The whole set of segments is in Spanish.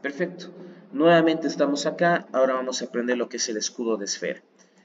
Perfecto. Nuevamente estamos acá. Ahora vamos a aprender lo que es el escudo de esfera.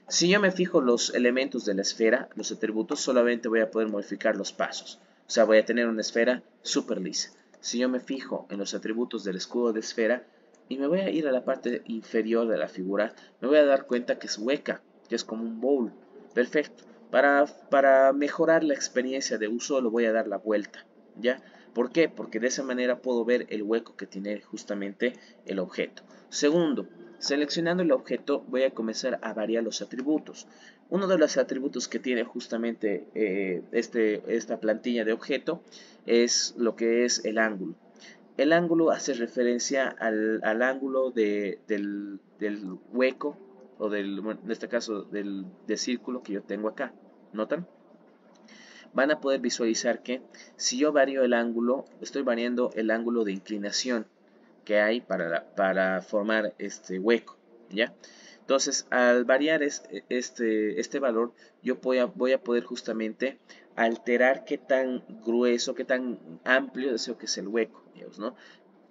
Si yo me fijo los elementos de la esfera, los atributos, solamente voy a poder modificar los pasos. O sea, voy a tener una esfera súper lisa. Si yo me fijo en los atributos del escudo de esfera y me voy a ir a la parte inferior de la figura, me voy a dar cuenta que es hueca, que es como un bowl. Perfecto. Para mejorar la experiencia de uso, lo voy a dar la vuelta. ¿Ya? ¿Por qué? Porque de esa manera puedo ver el hueco que tiene justamente el objeto. Segundo, seleccionando el objeto voy a comenzar a variar los atributos. Uno de los atributos que tiene justamente esta plantilla de objeto es lo que es el ángulo. El ángulo hace referencia al ángulo del hueco o en este caso del círculo que yo tengo acá. ¿Notan? Van a poder visualizar que si yo varío el ángulo, estoy variando el ángulo de inclinación que hay para formar este hueco, ¿ya? Entonces, al variar este valor, yo voy a poder justamente alterar qué tan grueso, qué tan amplio deseo que es el hueco, digamos, ¿no?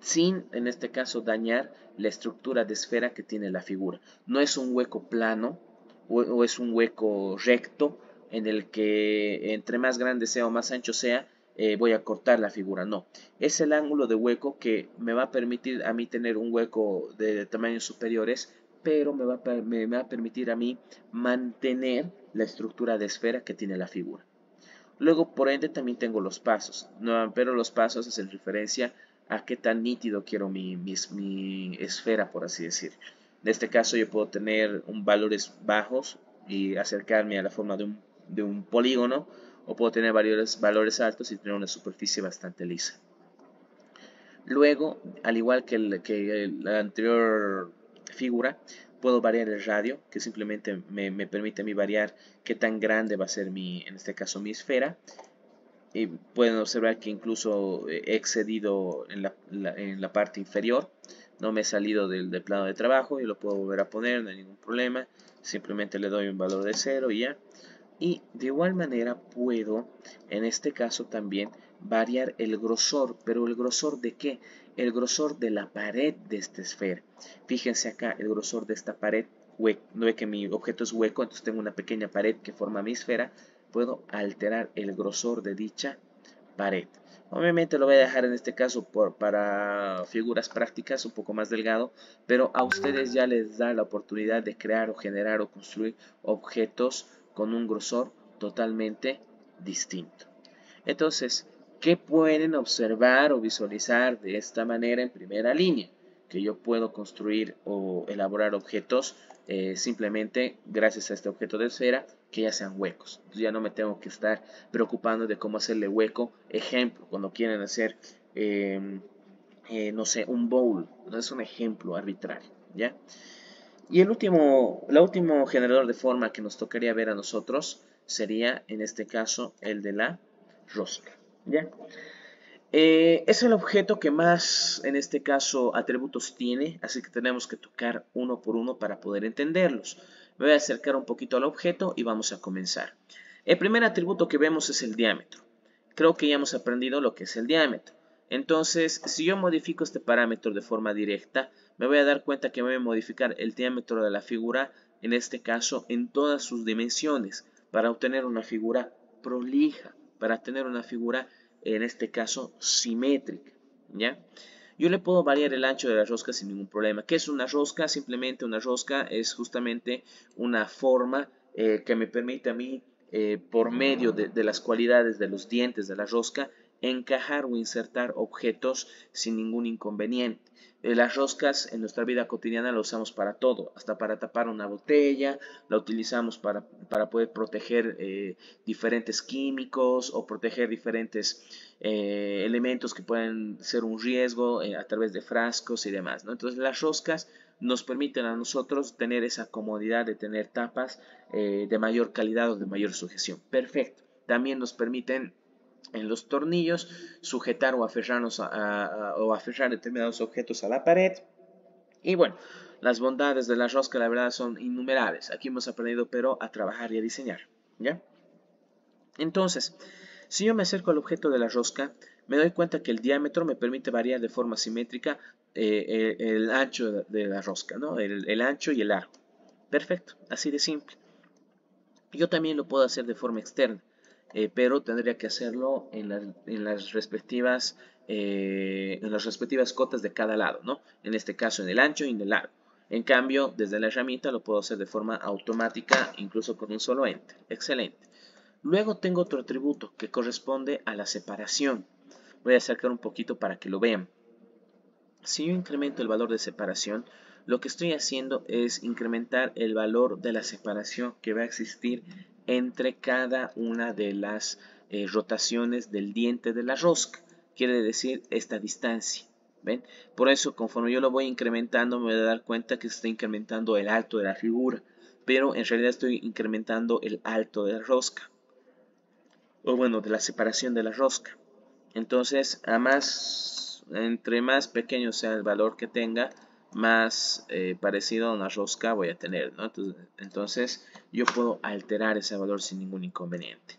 Sin, en este caso, dañar la estructura de esfera que tiene la figura. No es un hueco plano o es un hueco recto en el que entre más grande sea o más ancho sea, voy a cortar la figura. No, es el ángulo de hueco que me va a permitir a mí tener un hueco de tamaños superiores, pero me va a permitir a mí mantener la estructura de esfera que tiene la figura. Luego, por ende, también tengo los pasos, no, pero los pasos hacen referencia a qué tan nítido quiero mi esfera, por así decir. En este caso, yo puedo tener valores bajos y acercarme a la forma de un polígono, o puedo tener valores altos y tener una superficie bastante lisa. Luego, al igual que la anterior figura, puedo variar el radio, que simplemente me permite a mí variar qué tan grande va a ser en este caso, mi esfera. Y pueden observar que incluso he excedido en la parte inferior. No me he salido del plano de trabajo y lo puedo volver a poner, no hay ningún problema. Simplemente le doy un valor de 0 y ya. Y de igual manera puedo, en este caso también, variar el grosor. ¿Pero el grosor de qué? El grosor de la pared de esta esfera. Fíjense acá, el grosor de esta pared, no ve que mi objeto es hueco, entonces tengo una pequeña pared que forma mi esfera. Puedo alterar el grosor de dicha pared. Obviamente lo voy a dejar en este caso para figuras prácticas un poco más delgado, pero a ustedes ya les da la oportunidad de crear o generar o construir objetos con un grosor totalmente distinto. Entonces, ¿qué pueden observar o visualizar de esta manera en primera línea? Que yo puedo construir o elaborar objetos simplemente gracias a este objeto de esfera que ya sean huecos. Entonces ya no me tengo que estar preocupando de cómo hacerle hueco. Ejemplo, cuando quieren hacer, no sé, un bowl. No es un ejemplo arbitrario, ¿ya? Y el último generador de forma que nos tocaría ver a nosotros sería, en este caso, el de la rosca, ¿ya? Es el objeto que más, en este caso, atributos tiene, así que tenemos que tocar uno por uno para poder entenderlos. Me voy a acercar un poquito al objeto y vamos a comenzar. El primer atributo que vemos es el diámetro. Creo que ya hemos aprendido lo que es el diámetro. Entonces, si yo modifico este parámetro de forma directa, me voy a dar cuenta que voy a modificar el diámetro de la figura, en este caso, en todas sus dimensiones, para obtener una figura prolija, para tener una figura en este caso simétrica, ¿ya? Yo le puedo variar el ancho de la rosca sin ningún problema. ¿Qué es una rosca? Simplemente una rosca es justamente una forma que me permite a mí, por medio de las cualidades de los dientes de la rosca, encajar o insertar objetos sin ningún inconveniente. Las roscas en nuestra vida cotidiana las usamos para todo, hasta para tapar una botella, la utilizamos para poder proteger diferentes químicos o proteger diferentes elementos que pueden ser un riesgo a través de frascos y demás, ¿no? Entonces las roscas nos permiten a nosotros tener esa comodidad de tener tapas de mayor calidad o de mayor sujeción. Perfecto. También nos permiten en los tornillos sujetar o aferrarnos o aferrar determinados objetos a la pared. Y bueno, las bondades de la rosca la verdad son innumerables. Aquí hemos aprendido pero a trabajar y a diseñar, ¿ya? Entonces, si yo me acerco al objeto de la rosca, me doy cuenta que el diámetro me permite variar de forma simétrica el ancho de la rosca, ¿no? El ancho y el largo. Perfecto, así de simple. Yo también lo puedo hacer de forma externa, pero tendría que hacerlo en las respectivas cotas de cada lado, ¿no? En este caso en el ancho y en el largo. En cambio, desde la herramienta lo puedo hacer de forma automática, incluso con un solo enter. Excelente. Luego tengo otro atributo que corresponde a la separación. Voy a acercar un poquito para que lo vean. Si yo incremento el valor de separación, lo que estoy haciendo es incrementar el valor de la separación que va a existir entre cada una de las rotaciones del diente de la rosca. Quiere decir esta distancia. ¿Ven? Por eso, conforme yo lo voy incrementando, me voy a dar cuenta que se está incrementando el alto de la figura. Pero en realidad estoy incrementando el alto de la rosca. O bueno, de la separación de la rosca. Entonces, entre más pequeño sea el valor que tenga, más parecido a una rosca voy a tener, ¿no? Entonces, yo puedo alterar ese valor sin ningún inconveniente.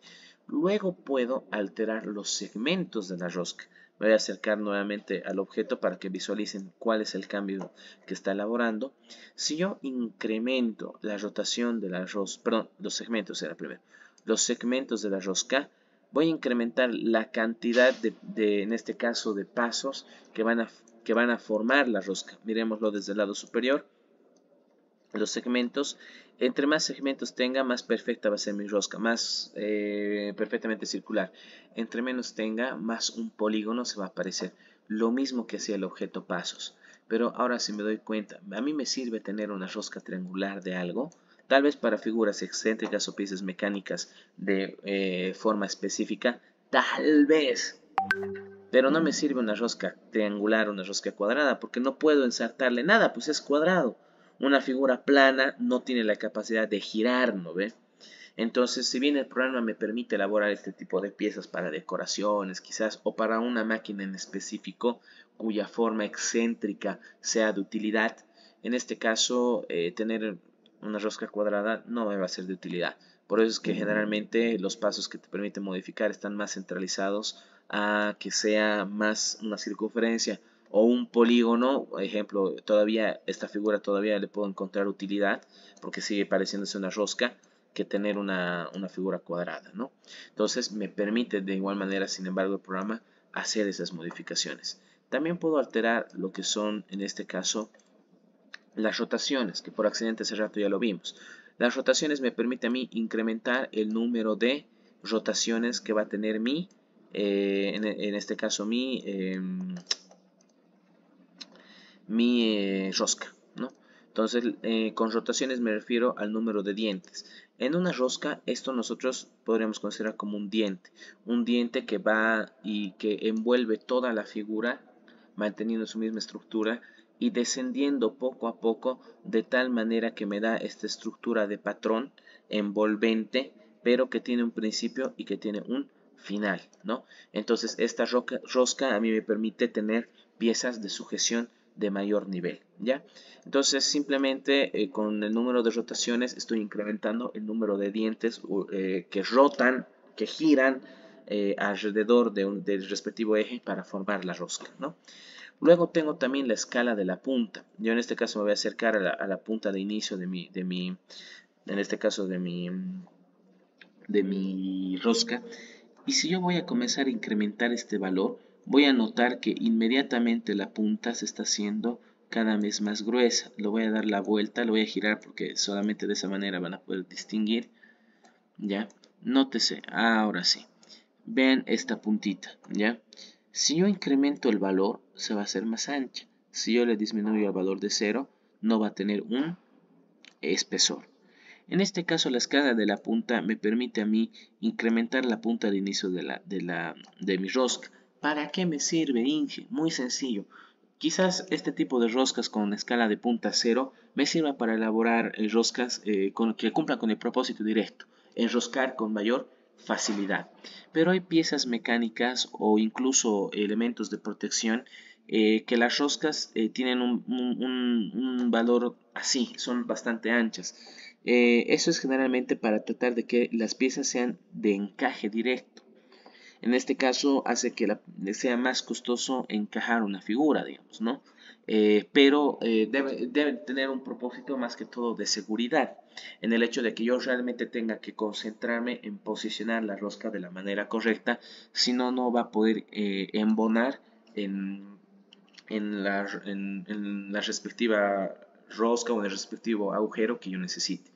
Luego puedo alterar los segmentos de la rosca. Me voy a acercar nuevamente al objeto para que visualicen cuál es el cambio que está elaborando. Si yo incremento la rotación de la rosca, perdón, los segmentos era primero. Los segmentos de la rosca, voy a incrementar la cantidad en este caso, de pasos que van a formar la rosca. Miremoslo desde el lado superior. Los segmentos, entre más segmentos tenga, más perfecta va a ser mi rosca, más perfectamente circular. Entre menos tenga, más un polígono se va a aparecer. Lo mismo que hacía el objeto pasos. Pero ahora si me doy cuenta, a mí me sirve tener una rosca triangular de algo, tal vez para figuras excéntricas o piezas mecánicas de forma específica, tal vez. Pero no me sirve una rosca triangular o una rosca cuadrada, porque no puedo ensartarle nada, pues es cuadrado. Una figura plana no tiene la capacidad de girar, ¿no ve? Entonces, si bien el programa me permite elaborar este tipo de piezas para decoraciones, quizás, o para una máquina en específico, cuya forma excéntrica sea de utilidad, en este caso, tener una rosca cuadrada no me va a ser de utilidad. Por eso es que generalmente los pasos que te permiten modificar están más centralizados a que sea más una circunferencia o un polígono. Por ejemplo, todavía esta figura todavía le puedo encontrar utilidad porque sigue pareciéndose una rosca, que tener una figura cuadrada, ¿no? Entonces me permite de igual manera, sin embargo, el programa hacer esas modificaciones. También puedo alterar lo que son, en este caso, las rotaciones, que por accidente hace rato ya lo vimos. Las rotaciones me permiten a mí incrementar el número de rotaciones que va a tener en este caso mi rosca, ¿no? Entonces, con rotaciones me refiero al número de dientes. En una rosca, esto nosotros podríamos considerar como un diente que va y que envuelve toda la figura, manteniendo su misma estructura y descendiendo poco a poco, de tal manera que me da esta estructura de patrón envolvente, pero que tiene un principio y que tiene un final, ¿no? Entonces, esta rosca a mí me permite tener piezas de sujeción de mayor nivel, ¿ya? Entonces simplemente con el número de rotaciones estoy incrementando el número de dientes que rotan, que giran alrededor del respectivo eje para formar la rosca, ¿no? Luego tengo también la escala de la punta. Yo en este caso me voy a acercar a la punta de inicio en este caso de mi rosca. Y si yo voy a comenzar a incrementar este valor, voy a notar que inmediatamente la punta se está haciendo cada vez más gruesa. Lo voy a dar la vuelta, lo voy a girar porque solamente de esa manera van a poder distinguir. ¿Ya? Nótese, ahora sí. Vean esta puntita, ¿ya? Si yo incremento el valor, se va a hacer más ancha. Si yo le disminuyo el valor de 0, no va a tener un espesor. En este caso, la escala de la punta me permite a mí incrementar la punta de inicio de mi rosca. ¿Para qué me sirve, Inge? Muy sencillo. Quizás este tipo de roscas con escala de punta 0 me sirva para elaborar roscas que cumplan con el propósito directo, enroscar con mayor facilidad. Pero hay piezas mecánicas o incluso elementos de protección que las roscas tienen un valor así, son bastante anchas. Eso es generalmente para tratar de que las piezas sean de encaje directo. En este caso hace que sea más costoso encajar una figura, digamos, ¿no? Pero debe tener un propósito más que todo de seguridad, en el hecho de que yo realmente tenga que concentrarme en posicionar la rosca de la manera correcta, si no, no va a poder embonar en la respectiva rosca o en el respectivo agujero que yo necesite.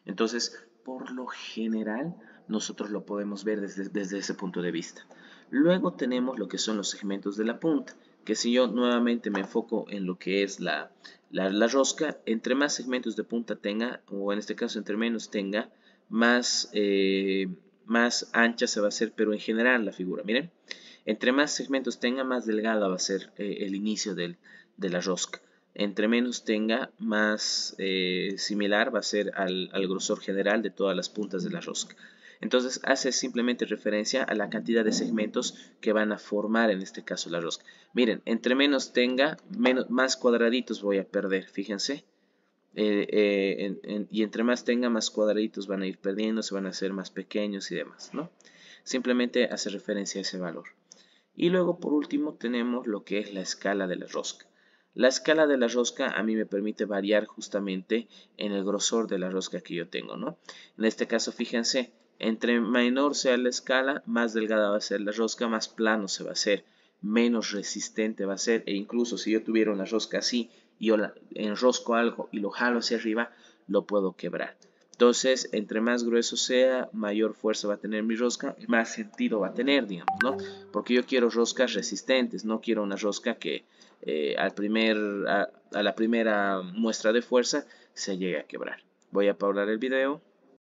Entonces, por lo general, nosotros lo podemos ver desde ese punto de vista. Luego tenemos lo que son los segmentos de la punta, que si yo nuevamente me enfoco en lo que es la rosca, entre más segmentos de punta tenga, o en este caso entre menos tenga, más ancha se va a hacer, pero en general la figura, miren. Entre más segmentos tenga, más delgada va a ser el inicio de la rosca. Entre menos tenga, más similar va a ser al grosor general de todas las puntas de la rosca. Entonces hace simplemente referencia a la cantidad de segmentos que van a formar en este caso la rosca. Miren, entre menos tenga, más cuadraditos voy a perder, fíjense. Y entre más tenga, más cuadraditos van a ir perdiendo, se van a hacer más pequeños y demás, ¿no? Simplemente hace referencia a ese valor. Y luego por último tenemos lo que es la escala de la rosca. La escala de la rosca a mí me permite variar justamente en el grosor de la rosca que yo tengo, ¿no? En este caso, fíjense, entre menor sea la escala, más delgada va a ser la rosca, más plano se va a hacer, menos resistente va a ser, e incluso si yo tuviera una rosca así y yo enrosco algo y lo jalo hacia arriba, lo puedo quebrar. Entonces, entre más grueso sea, mayor fuerza va a tener mi rosca, más sentido va a tener, digamos, ¿no? Porque yo quiero roscas resistentes, no quiero una rosca que a la primera muestra de fuerza se llegue a quebrar. Voy a paular el video.